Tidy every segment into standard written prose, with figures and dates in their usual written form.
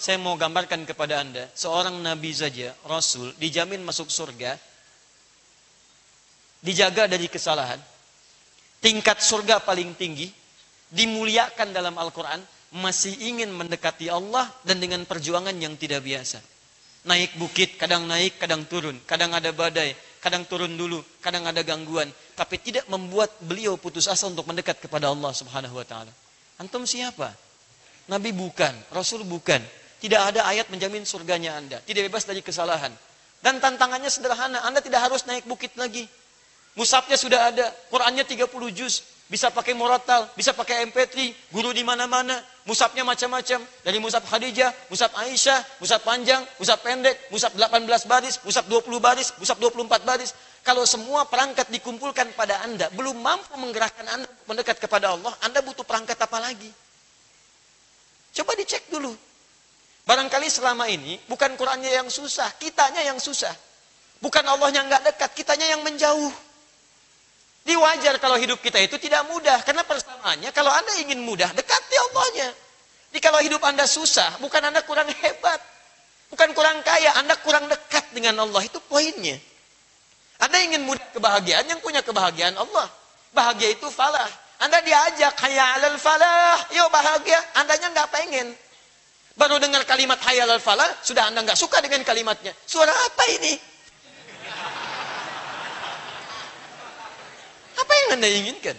saya mau gambarkan kepada Anda, seorang nabi saja, rasul, dijamin masuk surga, dijaga dari kesalahan, tingkat surga paling tinggi, dimuliakan dalam Al-Quran, masih ingin mendekati Allah dan dengan perjuangan yang tidak biasa. Naik bukit, kadang naik, kadang turun, kadang ada badai, kadang turun dulu, kadang ada gangguan, tapi tidak membuat beliau putus asa untuk mendekat kepada Allah Subhanahu wa taala. Antum siapa? Nabi bukan, Rasul bukan. Tidak ada ayat menjamin surganya Anda, tidak bebas dari kesalahan. Dan tantangannya sederhana, Anda tidak harus naik bukit lagi. Mushafnya sudah ada, Qurannya 30 juz, bisa pakai murattal, bisa pakai MP3, guru di mana-mana, mushafnya macam-macam, dari mushaf Khadijah, mushaf Aisyah, mushaf panjang, mushaf pendek, mushaf 18 baris, mushaf 20 baris, mushaf 24 baris. Kalau semua perangkat dikumpulkan pada Anda, belum mampu menggerakkan Anda mendekat kepada Allah, Anda butuh perangkat apa lagi? Coba dicek dulu. Barangkali selama ini bukan Qurannya yang susah, kitanya yang susah. Bukan Allahnya nggak dekat, kitanya yang menjauh. Wajar kalau hidup kita itu tidak mudah, karena persamaannya kalau Anda ingin mudah, dekati Allahnya. Jadi kalau hidup Anda susah, bukan Anda kurang hebat, bukan kurang kaya, Anda kurang dekat dengan Allah, itu poinnya. Anda ingin mudah kebahagiaan, yang punya kebahagiaan Allah. Bahagia itu falah. Anda diajak, hayya 'alal falah, yuk bahagia, Andanya nggak pengen. Baru dengar kalimat hayya 'alal falah, sudah Anda nggak suka dengan kalimatnya. Suara apa ini? Apa yang Anda inginkan?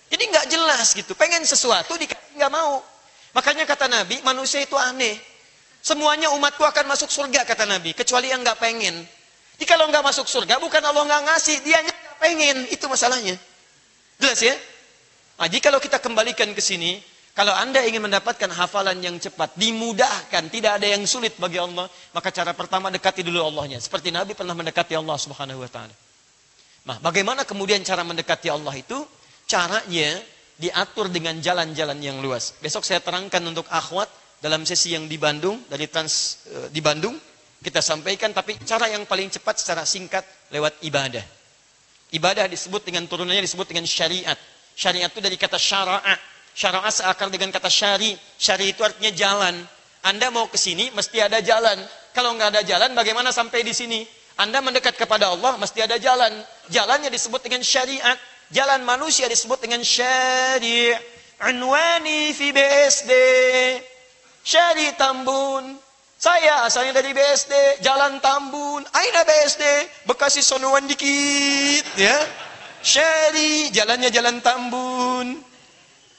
Jadi nggak jelas gitu. Pengen sesuatu dikasih nggak mau. Makanya kata Nabi, manusia itu aneh. Semuanya umatku akan masuk surga kata Nabi, kecuali yang nggak pengen. Jadi kalau nggak masuk surga, bukan Allah nggak ngasih, dianya nggak pengen. Itu masalahnya. Jelas ya? Nah, jadi kalau kita kembalikan ke sini, kalau Anda ingin mendapatkan hafalan yang cepat, dimudahkan, tidak ada yang sulit bagi Allah, maka cara pertama dekati dulu Allahnya. Seperti Nabi pernah mendekati Allah Subhanahu wa taala. Nah, bagaimana kemudian cara mendekati Allah itu? Caranya diatur dengan jalan-jalan yang luas. Besok saya terangkan untuk akhwat dalam sesi yang di Bandung, di Bandung kita sampaikan, tapi cara yang paling cepat secara singkat lewat ibadah. Ibadah disebut dengan turunannya disebut dengan syariat. Syariat itu dari kata syara'a. Syara'a seakar dengan kata syari. Syari itu artinya jalan. Anda mau ke sini mesti ada jalan. Kalau nggak ada jalan, bagaimana sampai di sini? Anda mendekat kepada Allah mesti ada jalan. Jalannya disebut dengan syariat. Jalan manusia disebut dengan syari'. Unwani fi BSD. Syari Tambun. Saya asalnya dari BSD, Jalan Tambun. Aina BSD? Bekasi sonoan dikit, ya. Syari, jalannya Jalan Tambun.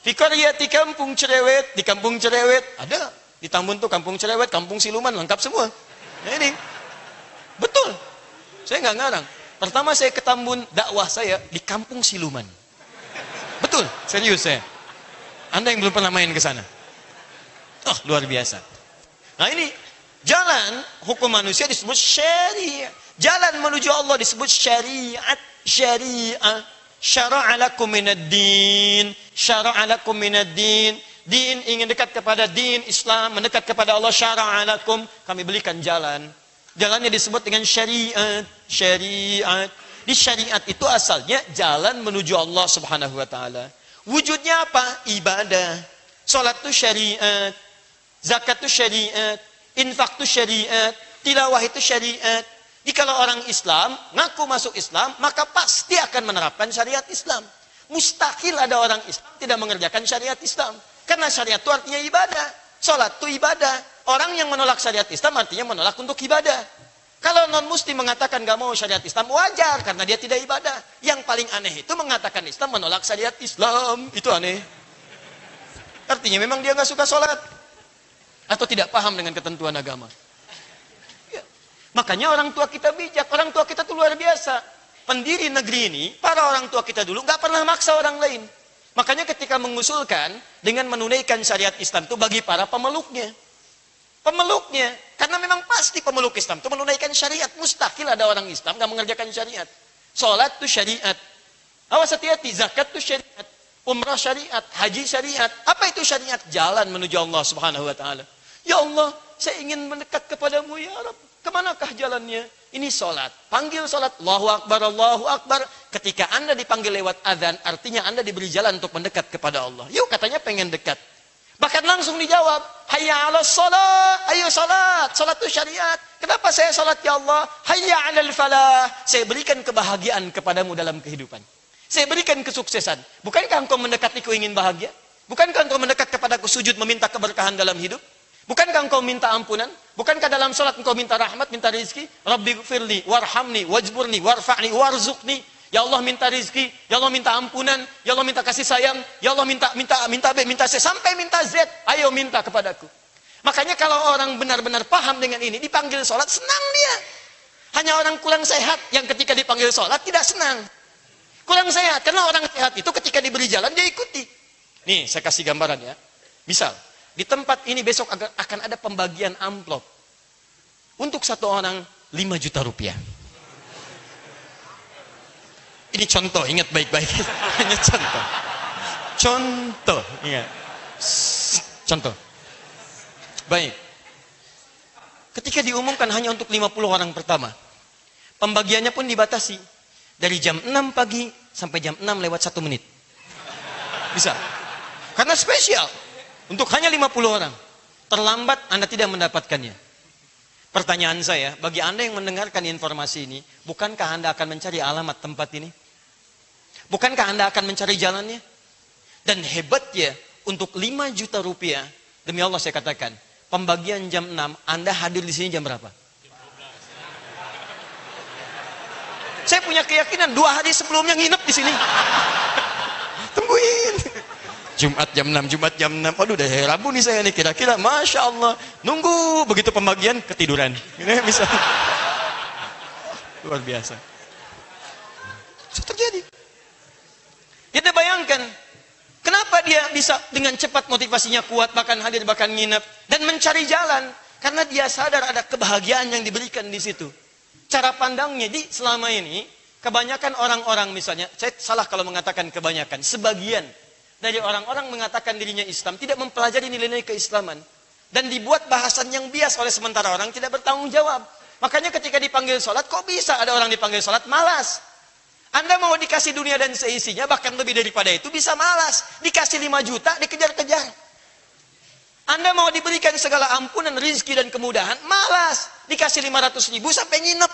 Di Qaryati Kampung Cerewet, di Kampung Cerewet ada. Di Tambun tuh Kampung Cerewet, Kampung Siluman, lengkap semua. Nah, ini betul. Saya nggak ngarang. Pertama saya ke Tambun, dakwah saya di Kampung Siluman. Betul, serius saya. Anda yang belum pernah main ke sana. Oh, luar biasa. Nah, ini jalan hukum manusia disebut syariah. Jalan menuju Allah disebut syariat, syariah. Syara'a lakum minad din, syara'a lakum minad din. Din, ingin dekat kepada din Islam, mendekat kepada Allah, syara'a lakum, kami berikan jalan. Jalannya disebut dengan syariat, syariat. Di syariat itu asalnya jalan menuju Allah Subhanahu wa taala. Wujudnya apa? Ibadah. Salat itu syariat, zakat itu syariat, infak itu syariat, tilawah itu syariat. Jika kalau orang Islam ngaku masuk Islam, maka pasti akan menerapkan syariat Islam. Mustahil ada orang Islam tidak mengerjakan syariat Islam. Karena syariat itu artinya ibadah. Salat itu ibadah. Orang yang menolak syariat Islam artinya menolak untuk ibadah. Kalau non-muslim mengatakan gak mau syariat Islam, wajar karena dia tidak ibadah. Yang paling aneh itu mengatakan Islam menolak syariat Islam. Itu aneh. Artinya memang dia gak suka sholat. Atau tidak paham dengan ketentuan agama. Ya. Makanya orang tua kita bijak. Orang tua kita itu luar biasa. Pendiri negeri ini, para orang tua kita dulu gak pernah maksa orang lain. Makanya ketika mengusulkan dengan menunaikan syariat Islam itu bagi para pemeluknya. Pemeluknya. Karena memang pasti pemeluk Islam itu menunaikan syariat. Mustahil ada orang Islam gak mengerjakan syariat. Sholat itu syariat. Awas hati-hati, zakat itu syariat. Umrah syariat, haji syariat. Apa itu syariat? Jalan menuju Allah Subhanahu wa taala. Ya Allah, saya ingin mendekat kepadamu ya Rabb. Kemanakah jalannya? Ini sholat. Panggil sholat. Allahu Akbar, Allahu Akbar. Ketika Anda dipanggil lewat azan, artinya Anda diberi jalan untuk mendekat kepada Allah. Yuk, katanya pengen dekat. Bahkan langsung dijawab, hayya 'alas shalah, ayo salat. Salat itu syariat. Kenapa saya salat ya Allah? Hayya 'alal falah. Saya berikan kebahagiaan kepadamu dalam kehidupan. Saya berikan kesuksesan. Bukankah engkau mendekatiku ingin bahagia? Bukankah engkau mendekat kepadaku sujud meminta keberkahan dalam hidup? Bukankah engkau minta ampunan? Bukankah dalam salat engkau minta rahmat, minta rizki? Rabbighfirli warhamni wajburni warfa'ni warzuqni. Ya Allah minta rizki, ya Allah minta ampunan, ya Allah minta kasih sayang, ya Allah minta B, minta C, sampai minta Z. Ayo minta kepadaku. Makanya kalau orang benar-benar paham dengan ini, dipanggil sholat, senang dia. Hanya orang kurang sehat yang ketika dipanggil sholat tidak senang. Kurang sehat, karena orang sehat itu ketika diberi jalan dia ikuti. Nih, saya kasih gambaran ya. Misal, di tempat ini besok akan ada pembagian amplop. Untuk satu orang 5 juta rupiah. Ini contoh, ingat baik-baik. Hanya contoh. Contoh, ingat. Contoh. Baik. Ketika diumumkan hanya untuk 50 orang pertama. Pembagiannya pun dibatasi. Dari jam 6 pagi sampai jam 6 lewat 1 menit. Bisa. Karena spesial. Untuk hanya 50 orang. Terlambat Anda tidak mendapatkannya. Pertanyaan saya, bagi Anda yang mendengarkan informasi ini, bukankah Anda akan mencari alamat tempat ini? Bukankah Anda akan mencari jalannya? Dan hebatnya, untuk 5 juta rupiah, demi Allah saya katakan, pembagian jam 6, Anda hadir di sini jam berapa? Saya punya keyakinan 2 hari sebelumnya nginep di sini. Tungguin. Jumat jam 6, Jumat jam 6. Aduh, udah Rabu nih saya nih, kira-kira Masya Allah. Nunggu, begitu pembagian, ketiduran. Ini bisa. Luar biasa. Itu terjadi. Kita bayangkan, kenapa dia bisa dengan cepat motivasinya kuat, bahkan hadir, bahkan nginep, dan mencari jalan. Karena dia sadar ada kebahagiaan yang diberikan di situ. Cara pandangnya, selama ini, kebanyakan orang-orang misalnya, saya salah kalau mengatakan kebanyakan, sebagian dari orang-orang mengatakan dirinya Islam, tidak mempelajari nilai-nilai keislaman. Dan dibuat bahasan yang bias oleh sementara orang tidak bertanggung jawab. Makanya ketika dipanggil sholat, kok bisa ada orang dipanggil sholat malas? Anda mau dikasih dunia dan seisinya, bahkan lebih daripada itu, bisa malas. Dikasih 5 juta, dikejar-kejar. Anda mau diberikan segala ampunan, rizki dan kemudahan, malas. Dikasih 500 ribu sampai nginep.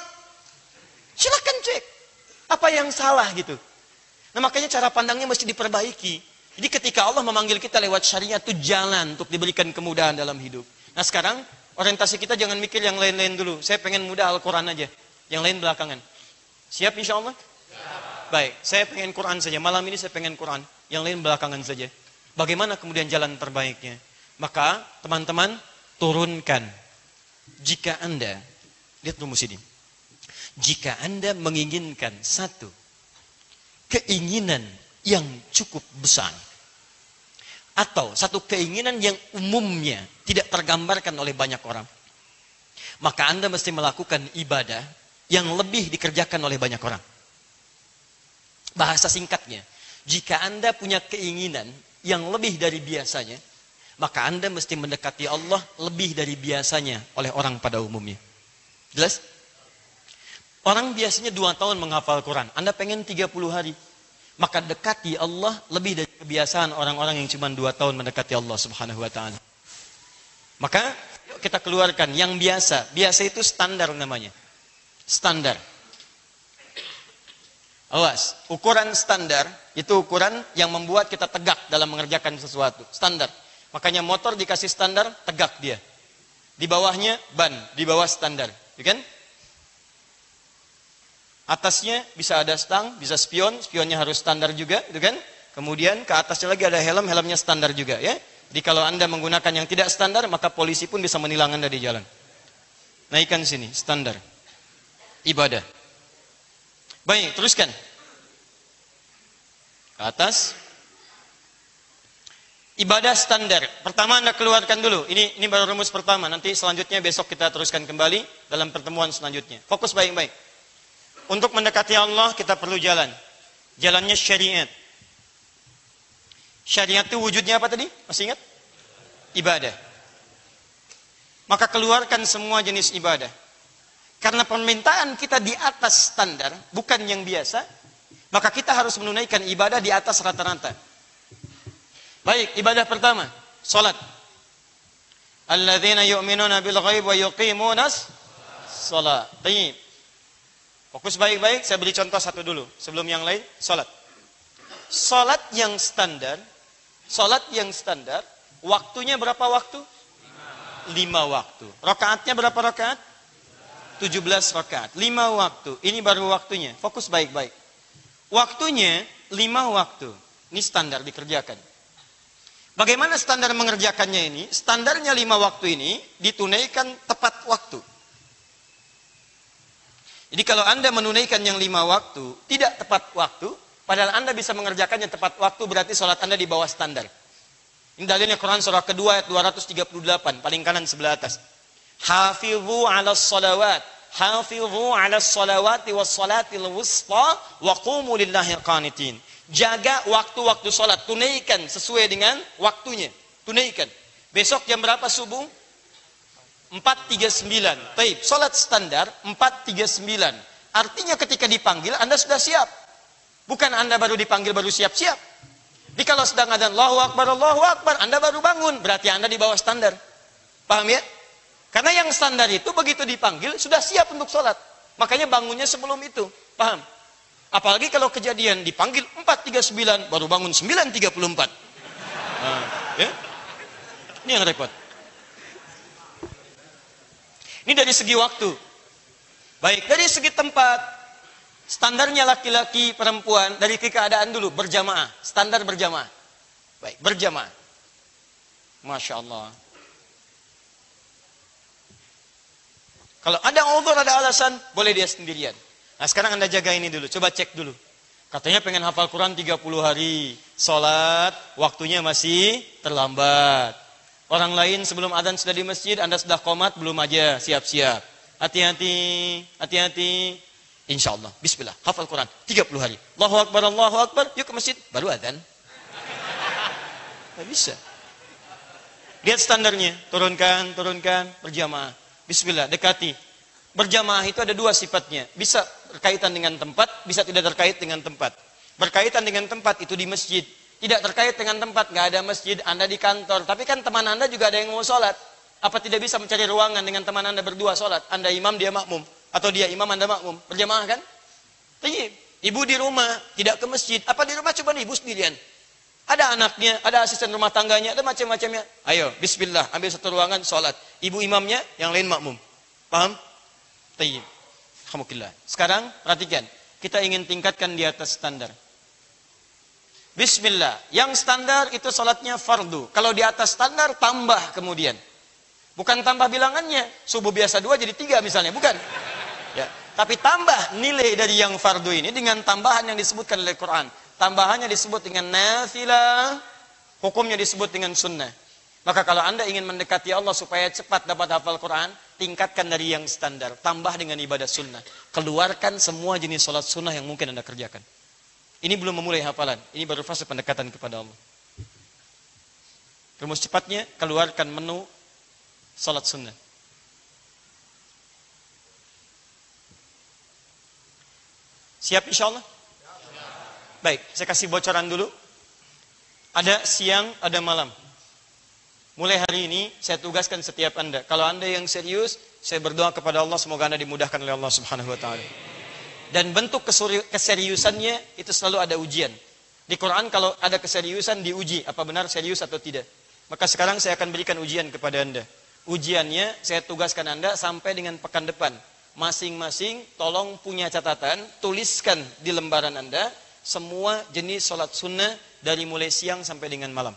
Silakan cek. Apa yang salah gitu. Nah makanya cara pandangnya mesti diperbaiki. Jadi ketika Allah memanggil kita lewat syariat, itu jalan untuk diberikan kemudahan dalam hidup. Nah sekarang, orientasi kita jangan mikir yang lain-lain dulu. Saya pengen mudah Al-Quran aja. Yang lain belakangan. Siap insya Allah? Baik, saya pengen Quran saja. Malam ini saya pengen Quran. Yang lain belakangan saja. Bagaimana kemudian jalan terbaiknya? Maka teman-teman turunkan. Jika Anda, lihat rumus ini. Jika Anda menginginkan satu keinginan yang cukup besar. Atau satu keinginan yang umumnya tidak tergambarkan oleh banyak orang. Maka Anda mesti melakukan ibadah yang lebih dikerjakan oleh banyak orang. Bahasa singkatnya, jika Anda punya keinginan yang lebih dari biasanya, maka Anda mesti mendekati Allah lebih dari biasanya oleh orang pada umumnya. Jelas? Orang biasanya 2 tahun menghafal Quran. Anda pengen 30 hari. Maka dekati Allah lebih dari kebiasaan orang-orang yang cuma 2 tahun mendekati Allah subhanahu wa ta'ala. Maka yuk kita keluarkan yang biasa. Biasa itu standar namanya. Standar. Awas, ukuran standar itu ukuran yang membuat kita tegak dalam mengerjakan sesuatu. Standar. Makanya motor dikasih standar, tegak dia. Di bawahnya ban, di bawah standar. Ya kan? Atasnya bisa ada stang, bisa spion, spionnya harus standar juga, gitu kan? Kemudian ke atasnya lagi ada helm, helmnya standar juga, ya. Jadi kalau Anda menggunakan yang tidak standar, maka polisi pun bisa menilang Anda di jalan. Naikkan sini, standar. Ibadah. Baik, teruskan. Ke atas. Ibadah standar. Pertama Anda keluarkan dulu. Ini baru rumus pertama. Nanti selanjutnya besok kita teruskan kembali dalam pertemuan selanjutnya. Fokus baik-baik. Untuk mendekati Allah kita perlu jalan. Jalannya syariat. Syariat itu wujudnya apa tadi? Masih ingat? Ibadah. Maka keluarkan semua jenis ibadah. Karena permintaan kita di atas standar, bukan yang biasa, maka kita harus menunaikan ibadah di atas rata-rata. Baik, ibadah pertama. salat. Alladzina yu'minuna bil ghaib wa yuqimunas shalah. Baik. Fokus baik-baik, saya beri contoh satu dulu sebelum yang lain, salat. Salat yang standar, waktunya berapa waktu? 5 waktu. Rakaatnya berapa rakaat? 17 rakaat. 5 waktu. Ini baru waktunya. Fokus baik-baik. Waktunya 5 waktu. Ini standar dikerjakan. Bagaimana standar mengerjakannya ini? Standarnya 5 waktu ini ditunaikan tepat waktu. Jadi kalau Anda menunaikan yang 5 waktu, tidak tepat waktu, padahal Anda bisa mengerjakannya tepat waktu, berarti sholat Anda di bawah standar. Ini dalilnya Quran surah kedua ayat 238, paling kanan sebelah atas. Hafidhu 'alas salawat, hafidhu 'alas salawati was salatil wusta wa qumu lillahi qanitin. Jaga waktu-waktu sholat, tunaikan sesuai dengan waktunya. Tunaikan. Besok jam berapa subuh? 4.39. Taib, sholat standar 4.39. Artinya ketika dipanggil Anda sudah siap. Bukan Anda baru dipanggil baru siap-siap. Jadi kalau sedang adzan Allahu Akbar, Anda baru bangun, berarti Anda di bawah standar. Paham ya? Karena yang standar itu begitu dipanggil sudah siap untuk sholat. Makanya bangunnya sebelum itu. Paham? Apalagi kalau kejadian dipanggil 4.39 baru bangun 9.34. Nah, ya? Ini yang repot. Ini dari segi waktu. Baik, dari segi tempat, standarnya laki-laki, perempuan, dari keadaan dulu, berjamaah. Standar berjamaah. Baik, berjamaah. Masya Allah. Kalau ada uzur, ada alasan, boleh dia sendirian. Nah sekarang Anda jaga ini dulu, coba cek dulu. Katanya pengen hafal Quran 30 hari. Sholat, waktunya masih terlambat. Orang lain sebelum adzan sudah di masjid, Anda sudah qomat, belum aja, siap-siap. Hati-hati, hati-hati. Insya Allah, bismillah, hafal Quran 30 hari. Allahu Akbar, yuk ke masjid, baru adzan. Tidak bisa. Lihat standarnya, turunkan, berjamaah. Bismillah, dekati. Berjamaah itu ada 2 sifatnya. Bisa berkaitan dengan tempat, bisa tidak terkait dengan tempat. Berkaitan dengan tempat itu di masjid. Tidak terkait dengan tempat, nggak ada masjid, Anda di kantor. Tapi kan teman Anda juga ada yang mau sholat. Apa tidak bisa mencari ruangan dengan teman Anda berdua sholat? Anda imam, dia makmum. Atau dia imam, Anda makmum. Berjamaah kan? Tapi ibu di rumah, tidak ke masjid. Apa di rumah cuma ibu sendirian? Ada anaknya, ada asisten rumah tangganya, ada macam-macamnya. Ayo, bismillah, ambil satu ruangan, sholat. Ibu imamnya, yang lain makmum. Paham? Tayyib. Alhamdulillah. Sekarang, perhatikan. Kita ingin tingkatkan di atas standar. Bismillah. Yang standar itu sholatnya fardu. Kalau di atas standar, tambah kemudian. Bukan tambah bilangannya. Subuh biasa 2 jadi 3 misalnya. Bukan. Ya. Tapi tambah nilai dari yang fardu ini dengan tambahan yang disebutkan oleh Quran. Tambahannya disebut dengan nafilah. Hukumnya disebut dengan sunnah. Maka kalau Anda ingin mendekati Allah supaya cepat dapat hafal Quran, tingkatkan dari yang standar. Tambah dengan ibadah sunnah. Keluarkan semua jenis sholat sunnah yang mungkin Anda kerjakan. Ini belum memulai hafalan. Ini baru fase pendekatan kepada Allah. Rumus cepatnya, keluarkan menu salat sunnah. Siap insya Allah? Baik, saya kasih bocoran dulu. Ada siang, ada malam. Mulai hari ini, saya tugaskan setiap Anda. Kalau Anda yang serius, saya berdoa kepada Allah, semoga Anda dimudahkan oleh Allah Subhanahu wa Ta'ala. Dan bentuk keseriusannya itu selalu ada ujian. Di Quran kalau ada keseriusan diuji, apa benar serius atau tidak. Maka sekarang saya akan berikan ujian kepada Anda. Ujiannya saya tugaskan Anda sampai dengan pekan depan. Masing-masing tolong punya catatan, tuliskan di lembaran Anda semua jenis sholat sunnah dari mulai siang sampai dengan malam.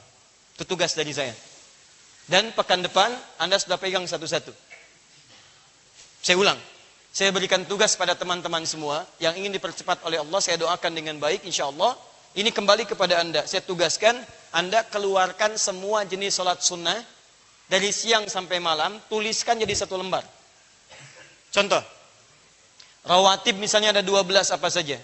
Itu tugas dari saya. Dan pekan depan Anda sudah pegang satu-satu. Saya ulang. Saya berikan tugas pada teman-teman semua yang ingin dipercepat oleh Allah, saya doakan dengan baik insya Allah. Ini kembali kepada Anda. Saya tugaskan Anda keluarkan semua jenis sholat sunnah dari siang sampai malam, tuliskan jadi satu lembar. Contoh, rawatib misalnya ada 12 apa saja.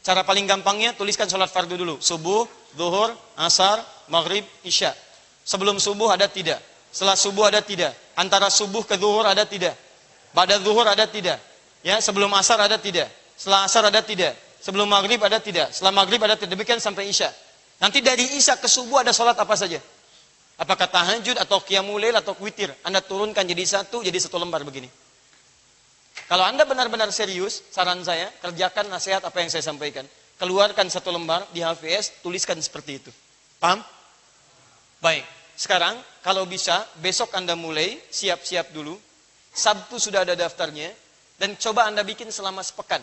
Cara paling gampangnya tuliskan sholat fardu dulu. Subuh, zuhur, asar, maghrib, isya. Sebelum subuh ada tidak? Setelah subuh ada tidak? Antara subuh ke zuhur ada tidak? Pada zuhur ada tidak? Ya, sebelum asar ada tidak? Setelah asar ada tidak? Sebelum maghrib ada tidak? Setelah maghrib ada tidak? Demikian sampai isya. Nanti dari isya ke subuh ada sholat apa saja? Apakah tahajud atau qiyamul lail atau witir? Anda turunkan jadi satu lembar begini. Kalau Anda benar-benar serius, saran saya, kerjakan nasihat apa yang saya sampaikan. Keluarkan satu lembar di HVS, tuliskan seperti itu. Paham? Baik. Sekarang, kalau bisa, besok Anda mulai, siap-siap dulu. Sabtu sudah ada daftarnya, dan coba Anda bikin selama sepekan.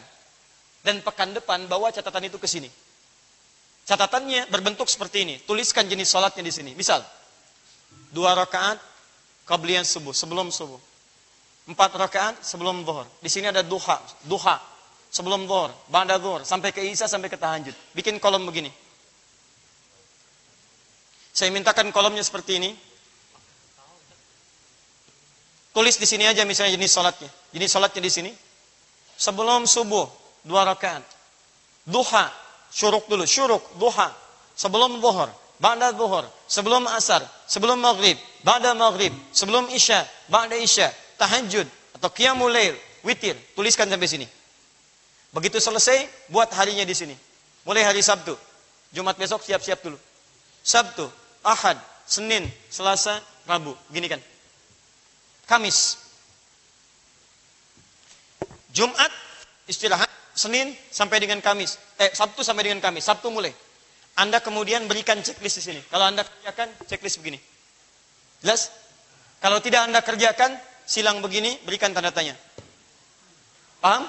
Dan pekan depan, bawa catatan itu ke sini. Catatannya berbentuk seperti ini. Tuliskan jenis sholatnya di sini. Misal, 2 rakaat qabliyah subuh, sebelum subuh. 4 rakaat sebelum zuhur. Di sini ada duha sebelum zuhur, ba'da zuhur, sampai ke isya, sampai ke tahajud. Bikin kolom begini. Saya mintakan kolomnya seperti ini. Tulis di sini aja misalnya jenis sholatnya. Jenis sholatnya di sini. Sebelum subuh 2 rakaat. Duha, syuruk dulu, duha. Sebelum zuhur, ba'da zuhur, sebelum asar, sebelum maghrib, ba'da maghrib, sebelum isya, ba'da isya, tahajud atau qiyamul lail, witir. Tuliskan sampai sini. Begitu selesai, buat harinya di sini. Mulai hari Sabtu. Jumat besok siap-siap dulu. Sabtu, Ahad, Senin, Selasa, Rabu. Gini kan. Kamis. Jumat istirahat, Senin sampai dengan Kamis. Sabtu sampai dengan Kamis. Sabtu mulai. Anda kemudian berikan checklist di sini. Kalau Anda kerjakan, checklist begini. Jelas? Kalau tidak Anda kerjakan, silang begini, berikan tanda tanya. Paham?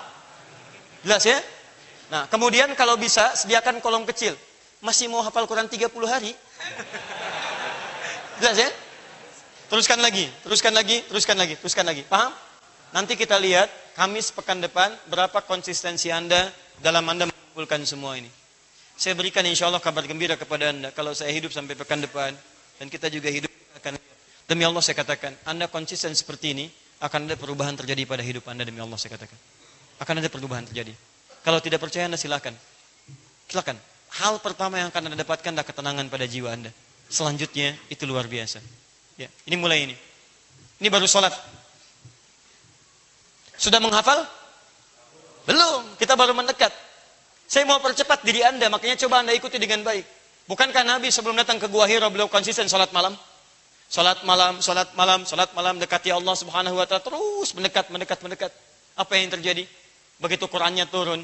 Jelas ya? Nah, kemudian kalau bisa, sediakan kolom kecil. Masih mau hafal Quran 30 hari? Jelas ya? Teruskan lagi. Paham? Nanti kita lihat, Kamis pekan depan, berapa konsistensi Anda dalam Anda mengumpulkan semua ini. Saya berikan insya Allah kabar gembira kepada Anda. Kalau saya hidup sampai pekan depan, dan kita juga hidup, akan demi Allah saya katakan, Anda konsisten seperti ini, akan ada perubahan terjadi pada hidup Anda, demi Allah saya katakan. Akan ada perubahan terjadi. Kalau tidak percaya Anda silakan. Silakan. Hal pertama yang akan Anda dapatkan adalah ketenangan pada jiwa Anda. Selanjutnya, itu luar biasa. Ya, ini mulai ini. Ini baru sholat. Sudah menghafal? Belum, kita baru mendekat. Saya mau percepat diri Anda, makanya coba Anda ikuti dengan baik. Bukankah Nabi sebelum datang ke Gua Hira beliau konsisten sholat malam? Sholat malam, dekati Allah Subhanahu wa ta'ala, terus mendekat. Apa yang terjadi? Begitu Qur'annya turun,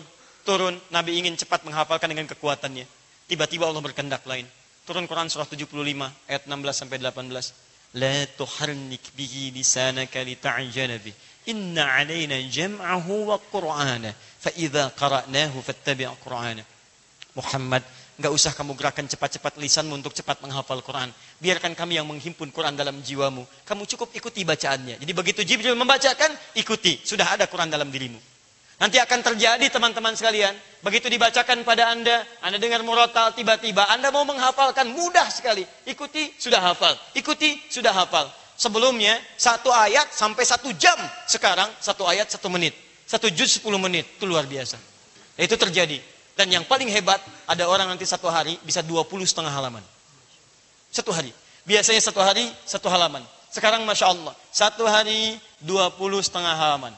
Nabi ingin cepat menghafalkan dengan kekuatannya. Tiba-tiba Allah berkehendak lain. Turun Quran surah 75 ayat 16 sampai 18. La tuharnik bihi lisanaka lita'jala bih. Inna 'alaina jam'ahu wa qur'ana fa idza qara'nahu fattabi' qur'ana. Muhammad, enggak usah kamu gerakan cepat-cepat lisanmu untuk cepat menghafal Quran. Biarkan kami yang menghimpun Quran dalam jiwamu. Kamu cukup ikuti bacaannya. Jadi begitu Jibril membacakan, ikuti. Sudah ada Quran dalam dirimu. Nanti akan terjadi teman-teman sekalian, begitu dibacakan pada Anda dengar murotal, tiba-tiba Anda mau menghafalkan, mudah sekali. Ikuti, sudah hafal. Ikuti, sudah hafal. Sebelumnya, 1 ayat sampai 1 jam. Sekarang, 1 ayat 1 menit. 1 juz 10 menit. Itu luar biasa. Itu terjadi. Dan yang paling hebat, ada orang nanti 1 hari bisa 20,5 halaman. 1 hari. Biasanya 1 hari, 1 halaman. Sekarang Masya Allah, 1 hari, 20,5 halaman.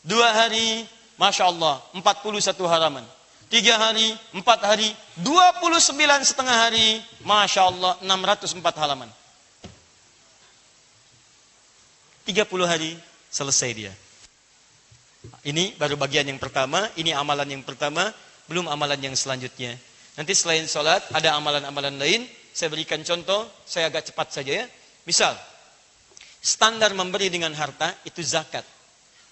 2 hari, Masya Allah, 41 halaman. 3 hari, 4 hari, 29,5 hari, Masya Allah, 604 halaman. 30 hari, selesai dia. Ini baru bagian yang pertama, ini amalan yang pertama, belum amalan yang selanjutnya. Nanti selain sholat, ada amalan-amalan lain. Saya berikan contoh, saya agak cepat saja ya. Misal, standar memberi dengan harta, itu zakat.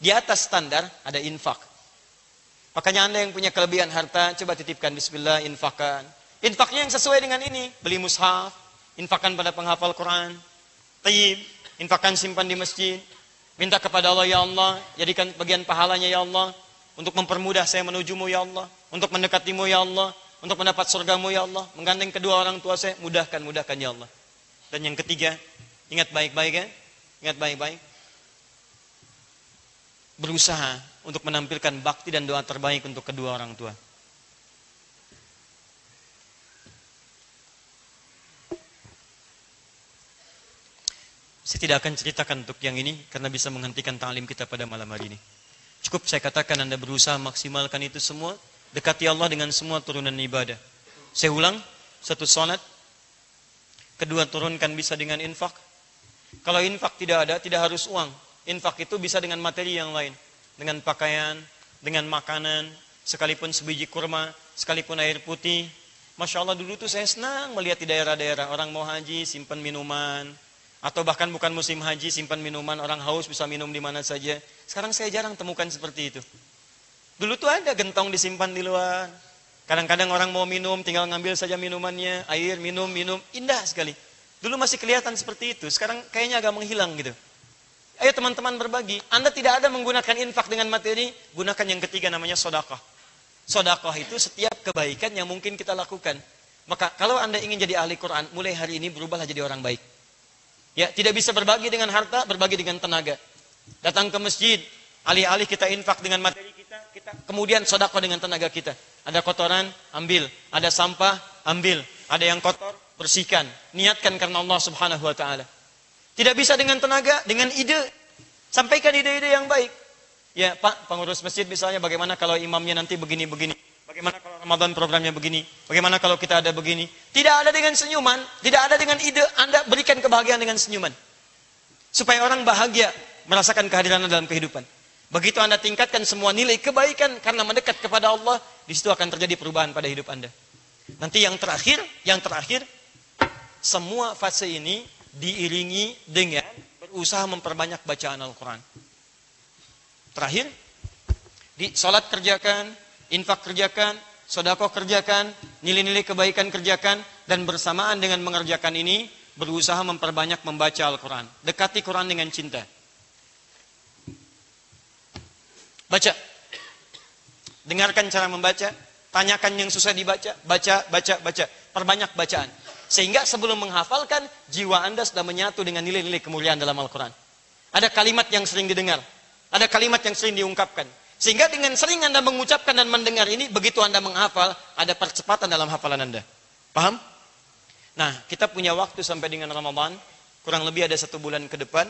Di atas standar, ada infak. Makanya Anda yang punya kelebihan harta, coba titipkan bismillah, infakkan. Infaknya yang sesuai dengan ini. Beli mushaf, infakkan pada penghafal Quran. Tayyib, infakkan simpan di masjid. Minta kepada Allah, ya Allah, jadikan bagian pahalanya ya Allah. Untuk mempermudah saya menujumu ya Allah. Untuk mendekatimu ya Allah. Untuk mendapat surgamu ya Allah. Menggandeng kedua orang tua saya, mudahkan ya Allah. Dan yang ketiga, ingat baik-baik ya. Ingat baik-baik. Berusaha untuk menampilkan bakti dan doa terbaik untuk kedua orang tua. Saya tidak akan ceritakan untuk yang ini karena bisa menghentikan ta'lim kita pada malam hari ini. Cukup saya katakan Anda berusaha maksimalkan itu semua, dekati Allah dengan semua turunan ibadah. Saya ulang, 1 salat, Kedua, turunkan bisa dengan infak. Kalau infak tidak ada, tidak harus uang. Infak itu bisa dengan materi yang lain. Dengan pakaian, dengan makanan, sekalipun sebiji kurma, sekalipun air putih. Masya Allah, dulu tuh saya senang melihat di daerah-daerah. Orang mau haji, simpan minuman. Atau bahkan bukan musim haji, simpan minuman. Orang haus bisa minum di mana saja. Sekarang saya jarang temukan seperti itu. Dulu tuh ada gentong disimpan di luar. Kadang-kadang orang mau minum, tinggal ngambil saja minumannya, air, minum, indah sekali. Dulu masih kelihatan seperti itu, sekarang kayaknya agak menghilang gitu. Ayo teman-teman berbagi, Anda tidak ada menggunakan infak dengan materi, gunakan yang ketiga namanya sedekah. Sedekah itu setiap kebaikan yang mungkin kita lakukan. Maka kalau Anda ingin jadi ahli Quran, mulai hari ini berubahlah jadi orang baik. Ya, tidak bisa berbagi dengan harta, berbagi dengan tenaga. Datang ke masjid, alih-alih kita infak dengan materi kita kemudian sedekah dengan tenaga kita. Ada kotoran, ambil. Ada sampah, ambil. Ada yang kotor, bersihkan. Niatkan karena Allah Subhanahu wa taala. Tidak bisa dengan tenaga, dengan ide. Sampaikan ide-ide yang baik. Ya, Pak, pengurus masjid misalnya, bagaimana kalau imamnya nanti begini-begini? Bagaimana kalau Ramadan programnya begini? Bagaimana kalau kita ada begini? Tidak ada dengan senyuman, tidak ada dengan ide. Anda berikan kebahagiaan dengan senyuman. Supaya orang bahagia merasakan kehadiran dalam kehidupan. Begitu Anda tingkatkan semua nilai kebaikan karena mendekat kepada Allah, di situ akan terjadi perubahan pada hidup Anda. Nanti yang terakhir, semua fase ini diiringi dengan berusaha memperbanyak bacaan Al-Quran. Terakhir, di sholat kerjakan, infak kerjakan, sedekah kerjakan, nilai-nilai kebaikan kerjakan, dan bersamaan dengan mengerjakan ini, berusaha memperbanyak membaca Al-Quran. Dekati Quran dengan cinta. Baca. Dengarkan cara membaca, tanyakan yang susah dibaca, baca. Perbanyak bacaan. Sehingga sebelum menghafalkan, jiwa Anda sudah menyatu dengan nilai-nilai kemuliaan dalam Al-Quran. Ada kalimat yang sering didengar. Ada kalimat yang sering diungkapkan. Sehingga dengan sering Anda mengucapkan dan mendengar ini, begitu Anda menghafal, ada percepatan dalam hafalan Anda. Paham? Nah, kita punya waktu sampai dengan Ramadan. Kurang lebih ada 1 bulan ke depan.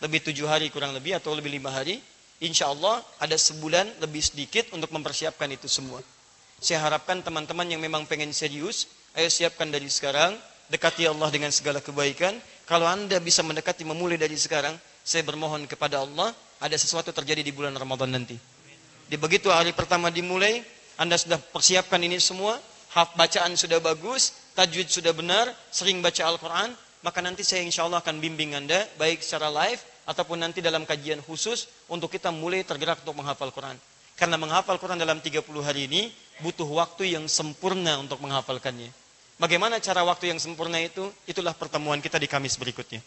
Lebih 7 hari kurang lebih, atau lebih 5 hari. Insya Allah ada sebulan lebih sedikit untuk mempersiapkan itu semua. Saya harapkan teman-teman yang memang pengen serius, ayo siapkan dari sekarang, dekati Allah dengan segala kebaikan. Kalau Anda bisa mendekati memulai dari sekarang, saya bermohon kepada Allah, ada sesuatu terjadi di bulan Ramadan nanti. Di begitu hari pertama dimulai, Anda sudah persiapkan ini semua, bacaan sudah bagus, tajwid sudah benar, sering baca Al-Quran, maka nanti saya insya Allah akan bimbing Anda, baik secara live, ataupun nanti dalam kajian khusus untuk kita mulai tergerak untuk menghafal Quran. Karena menghafal Quran dalam 30 hari ini butuh waktu yang sempurna untuk menghafalkannya. Bagaimana cara waktu yang sempurna itu? Itulah pertemuan kita di Kamis berikutnya.